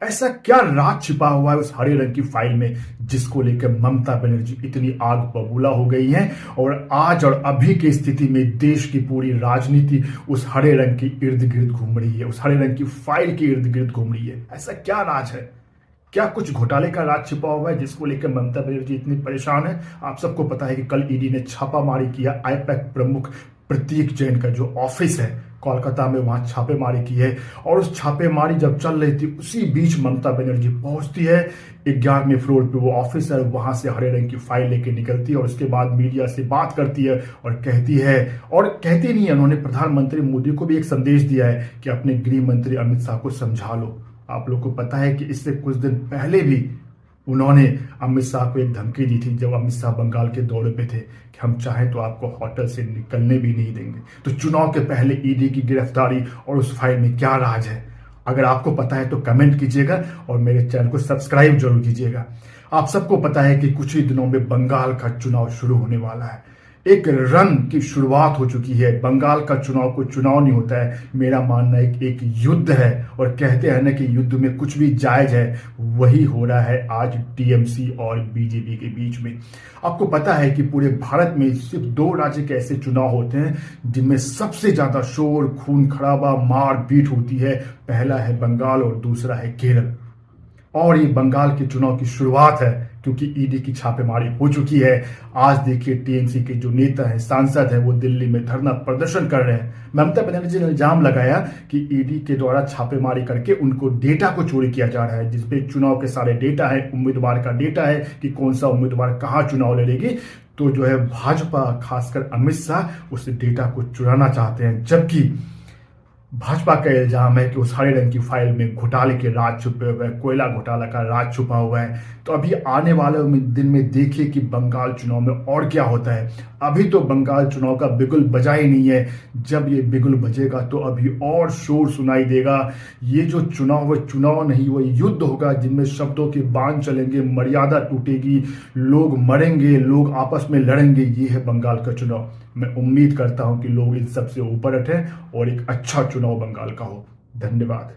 ऐसा क्या राज छिपा हुआ है उस हरे रंग की फाइल में जिसको लेकर ममता बनर्जी इतनी आग बबूला हो गई हैं और आज और अभी की स्थिति में देश की पूरी राजनीति उस हरे रंग के इर्द गिर्द घूम रही है, उस हरे रंग की फाइल के इर्द गिर्द घूम रही है। ऐसा क्या राज है? क्या कुछ घोटाले का राज छिपा हुआ है जिसको लेकर ममता बनर्जी इतनी परेशान है? आप सबको पता है कि कल ईडी ने छापामारी किया आईपैक प्रमुख प्रतीक जैन का जो ऑफिस है कोलकाता में, वहां छापेमारी की है। और उस छापेमारी जब चल रही थी उसी बीच ममता बनर्जी पहुंचती है 11वें फ्लोर पे, वो ऑफिस है, वहां से हरे रंग की फाइल लेके निकलती है और उसके बाद मीडिया से बात करती है और कहती है, और कहती नहीं है, उन्होंने प्रधानमंत्री मोदी को भी एक संदेश दिया है कि अपने गृह मंत्री अमित शाह को समझा लो। आप लोग को पता है कि इससे कुछ दिन पहले भी उन्होंने अमित शाह को एक धमकी दी थी जब अमित शाह बंगाल के दौरे पे थे कि हम चाहें तो आपको होटल से निकलने भी नहीं देंगे। तो चुनाव के पहले ईडी की गिरफ्तारी और उस फाइल में क्या राज है? अगर आपको पता है तो कमेंट कीजिएगा और मेरे चैनल को सब्सक्राइब जरूर कीजिएगा। आप सबको पता है कि कुछ ही दिनों में बंगाल का चुनाव शुरू होने वाला है। एक रंग की शुरुआत हो चुकी है। बंगाल का चुनाव कोई चुनाव नहीं होता है, मेरा मानना है कि एक युद्ध है। और कहते हैं ना कि युद्ध में कुछ भी जायज है, वही हो रहा है आज टीएमसी और बीजेपी के बीच में। आपको पता है कि पूरे भारत में सिर्फ 2 राज्य के ऐसे चुनाव होते हैं जिनमें सबसे ज्यादा शोर, खून खराबा, मार पीट होती है। पहला है बंगाल और दूसरा है केरल। और ये बंगाल के चुनाव की शुरुआत है क्योंकि ईडी की छापेमारी हो चुकी है। आज देखिए टीएमसी के जो नेता हैं, सांसद हैं, वो दिल्ली में धरना प्रदर्शन कर रहे हैं। ममता बनर्जी ने इल्जाम लगाया कि ईडी के द्वारा छापेमारी करके उनको डेटा को चोरी किया जा रहा है, जिसपे चुनाव के सारे डेटा है, उम्मीदवार का डेटा है कि कौन सा उम्मीदवार कहाँ चुनाव लड़ेगी। तो जो है भाजपा, खासकर अमित शाह, उस डेटा को चुराना चाहते हैं। जबकि भाजपा का इल्जाम है कि उस हरे रंग की फाइल में घोटाले के राज छुपे हुए हैं, कोयला घोटाला का राज छुपा हुआ है। तो अभी आने वाले दिन में देखिए कि बंगाल चुनाव में और क्या होता है। अभी तो बंगाल चुनाव का बिगुल बजा ही नहीं है, जब ये बिगुल बजेगा तो अभी और शोर सुनाई देगा। ये जो चुनाव वो चुनाव नहीं, वो युद्ध होगा जिनमें शब्दों के बाण चलेंगे, मर्यादा टूटेगी, लोग मरेंगे, लोग आपस में लड़ेंगे। ये है बंगाल का चुनाव। मैं उम्मीद करता हूं कि लोग इन सबसे ऊपर उठें और एक अच्छा चुनाव बंगाल का हो। धन्यवाद।